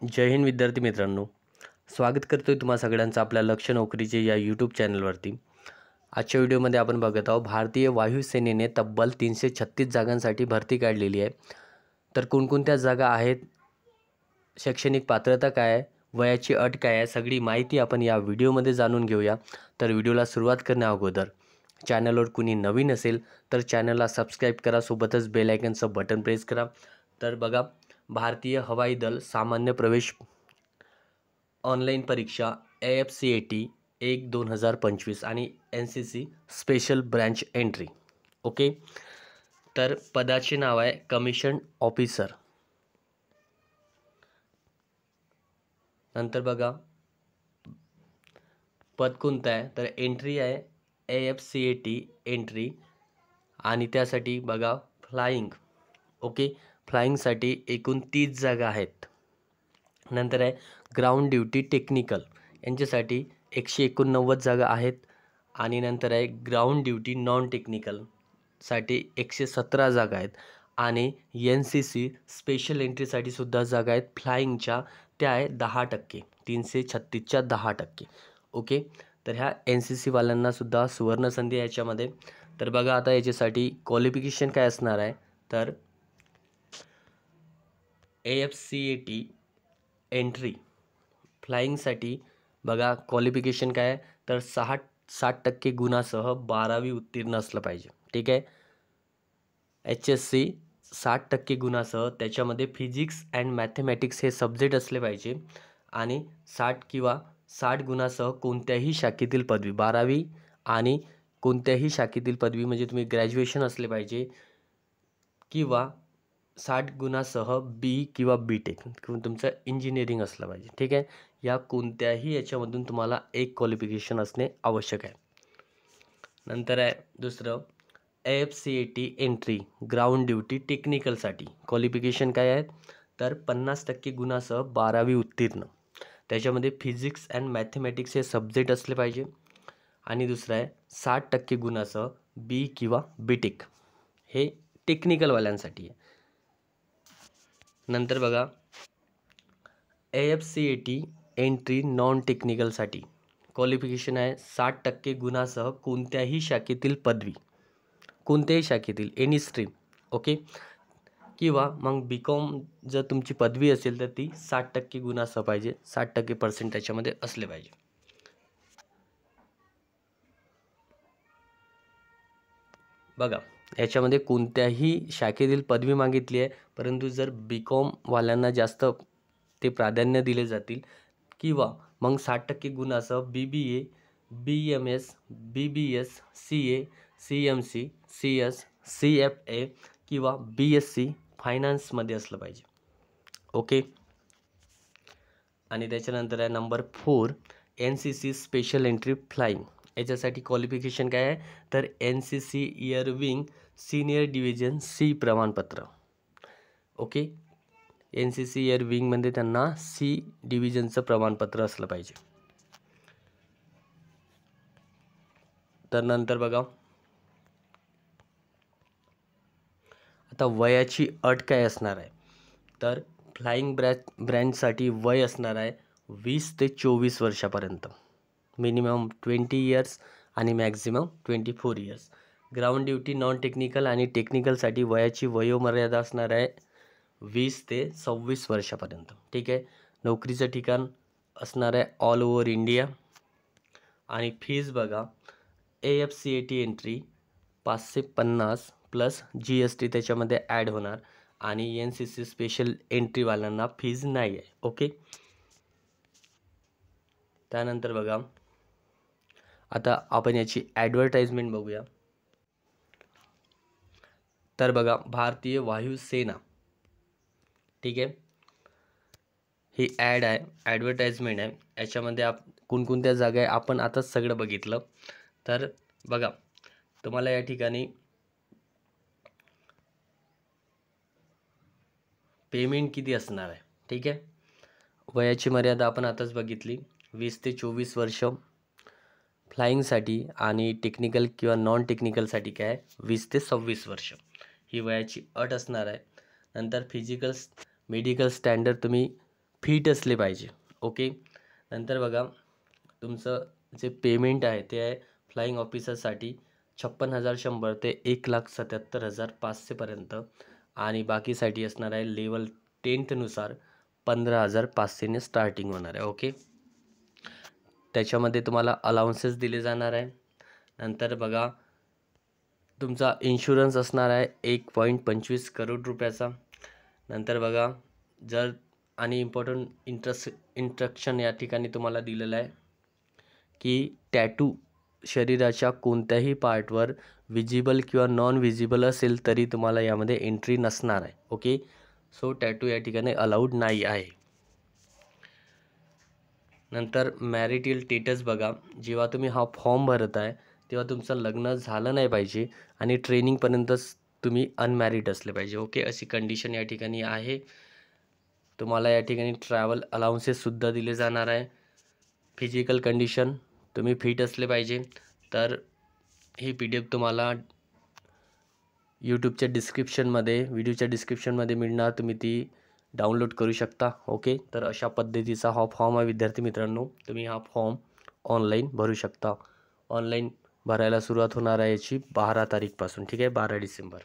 जय हिंद विद्यार्थी मित्रांनो, स्वागत करतोय तुम्हा सगळ्यांचं आपल्या लक्ष्य नोकरीचे या यूट्यूब चॅनलवरती। आजच्या व्हिडिओमध्ये आपण बघत आहोत भारतीय वायुसेनेने तब्बल 336 जागांसाठी भरती काढलेली आहे। तर कोणकोणत्या जागा आहेत, शैक्षणिक पात्रता काय आहे, वयाची अट काय आहे, सगळी माहिती आपण या व्हिडिओमध्ये जाणून घेऊया। तर व्हिडिओला सुरुवात करण्या अगोदर चॅनलवर कुणी नवीन असेल तर चॅनलला सबस्क्राईब करा, सोबतच बेल आयकनचं बटन प्रेस करा। तर बघा, भारतीय हवाई दल सामान्य प्रवेश ऑनलाईन परीक्षा AFCAT 1-2025 आणि NCC special branch entry. Okay, तर पदाचे नाव आहे कमिशन ऑफिसर। नंतर बघा पद कोणतं आहे, तर एंट्री आहे AFCAT एंट्री आणि त्यासाठी बघा फ्लाइंग। ओके, फ्लाइंगसाठी एकूण 30 जागा आहेत। नंतर आहे ग्राउंड ड्यूटी टेक्निकल, यांच्यासाठी 189 जागा आहेत। आणि नंतर आहे ग्राउंड ड्यूटी नॉन टेक्निकलसाठी 117 जागा आहेत। आणि NCC स्पेशल एंट्रीसाठी सुद्धा जागा आहेत फ्लाइंगच्या, त्या आहे 10%, 336च्या 10%। ओके, तर ह्या NCC वाल्यांना सुद्धा सुवर्णसंधी आहे याच्यामध्ये। तर बघा आता याच्यासाठी क्वालिफिकेशन काय असणार आहे, तर AFCAT एंट्री फ्लाइंगसाठी बघा क्वालिफिकेशन काय आहे, तर 60% गुणासह 12वी उत्तीर्ण असलं पाहिजे। ठीक आहे, HSC 60% गुणासह, त्याच्यामध्ये फिजिक्स अँड मॅथमॅटिक्स हे सब्जेक्ट असले पाहिजे। आणि 60 गुणासह कोणत्याही शाखेतील पदवी, 12वी आणि कोणत्याही शाखेतील पदवी म्हणजे तुम्ही ग्रॅज्युएशन असले पाहिजे, किंवा 60 गुणासह B किंवा BTech किंवा तुमचं इंजिनिअरिंग असलं पाहिजे। ठीक आहे, या कोणत्याही याच्यामधून तुम्हाला एक क्वालिफिकेशन असणे आवश्यक आहे। नंतर आहे दुसरं AFCAT एंट्री ग्राउंड ड्यूटी टेक्निकलसाठी क्वालिफिकेशन काय आहे, तर 50% गुणासह 12वी उत्तीर्ण, त्याच्यामध्ये फिजिक्स अँड मॅथमॅटिक्स हे सब्जेक्ट असले पाहिजे। आणि दुसरं आहे 60% गुणासह B किंवा BTech, हे टेक्निकलवाल्यांसाठी आहे। नंतर बघा AFCAT एंट्री नॉन टेक्निकलसाठी क्वालिफिकेशन आहे 60% गुणासह कोणत्याही शाखेतील पदवी, कोणत्याही शाखेतील एनी स्ट्रीम। ओके, किंवा मग BCom जर तुमची पदवी असेल तर ती 60% गुणासह पाहिजे, 60% त्याच्यामध्ये असले पाहिजे। बघा याच्यामध्ये कोणत्याही शाखेतील पदवी मागितली आहे, परंतु जर BCom वाल्यांना जास्त ते प्राधान्य दिले जातील, किंवा मग 60% गुणासह BBA, BMS, BBS, CA, CMC, CS, CFA किंवा BSc फायनान्समध्ये असलं पाहिजे। ओके, आणि त्याच्यानंतर आहे number 4 NCC special entry flying, याच्यासाठी क्वालिफिकेशन काय आहे, तर NCC air wing senior division C प्रमाणपत्र। ओके, NCC एअर विंगमध्ये त्यांना C डिव्हिजनचं प्रमाणपत्र असलं पाहिजे। तर नंतर बघा आता वयाची अट काय असणार आहे, तर फ्लाइंग ब्रँचसाठी वय असणार आहे 20 ते 24 वर्षापर्यंत, मिनिमम 20 इयर्स आणि maximum 24 years. Ground duty non technical आणि टेक्निकलसाठी वयाची वयोमर्यादा असणार आहे 20 ते 26 वर्षापर्यंत। ठीक आहे, नोकरीचं ठिकाण असणार आहे ऑल ओव्हर इंडिया। आणि फीज बघा AFCAT एंट्री 550 प्लस GST त्याच्यामध्ये ॲड होणार, आणि NCC स्पेशल एंट्रीवाल्यांना फीज नाही आहे। ओके, त्यानंतर बघा आता आपण याची ॲडव्हर्टाइजमेंट बघूया। तर बघा भारतीय वायुसेना, ठीक आहे, ही ॲड आहे, ॲडव्हर्टाइजमेंट आहे। याच्यामध्ये कोणकोणत्या जागा आहे आपण आताच सगळं बघितलं। तर बघा तुम्हाला या ठिकाणी पेमेंट किती असणार आहे। ठीक आहे, वयाची मर्यादा आपण आताच बघितली 20 ते 24 वर्ष फ्लाइंगसाठी, आणि टेक्निकल किंवा नॉन टेक्निकलसाठी काय आहे 20 ते 26 वर्ष ही वयाची अट असणार आहे। नंतर मेडिकल स्टँडर्ड तुम्ही फिट असले पाहिजे. ओके. नंतर बघा तुमचं जे पेमेंट आहे ते आहे फ्लाइंग ऑफिसरसाठी 56,100 ते 1,77,500 पर्यंत आणि बाकीसाठी असणार आहे लेवल 10th नुसार 15,500 ने स्टार्टिंग होणार आहे. ओके. त्याच्यामध्ये तुम्हाला अलाउन्सेस दिले जाणार आहे. नंतर बघा तुमचा इन्शुरन्स असणार आहे 1.25 करोड रुपयाचा. नंतर बघा जर आणि इम्पॉर्टंट इंस्ट्रक्शन या ठिकाणी तुम्हाला दिलेलं आहे की टॅटू शरीराच्या कोणत्याही पार्टवर विजिबल किंवा नॉन विजिबल असेल तरी तुम्हाला यामध्ये एंट्री नसणार आहे. ओके. सो टॅटू या ठिकाणी अलाउड नाही आहे. नंतर मॅरिटल स्टेटस बघा, जेव्हा तुम्ही हा फॉर्म भरत आहे तेव्हा तुमचं लग्न झालं नाही पाहिजे आणि ट्रेनिंगपर्यंतच तुम्ही अनमॅरिड असले पाहिजे. ओके. अशी कंडिशन या ठिकाणी आहे. तुम्हाला या ठिकाणी ट्रॅव्हल अलाउन्सेससुद्धा दिले जाणार आहे. फिजिकल कंडिशन तुम्ही फिट असले पाहिजे. तर ही PDF तुम्हाला यूट्यूबच्या डिस्क्रिप्शनमध्ये व्हिडिओच्या डिस्क्रिप्शनमध्ये मिळणार, तुम्ही ती डाउनलोड करू शकता. ओके. तर अशा पद्धतीचा हा फॉर्म आहे विद्यार्थी मित्रांनो. तुम्ही हा फॉर्म ऑनलाईन भरू शकता. ऑनलाईन भरायला सुरुवात होणार आहे याची 12 तारीखपासून. ठीक आहे, 12 डिसेंबर.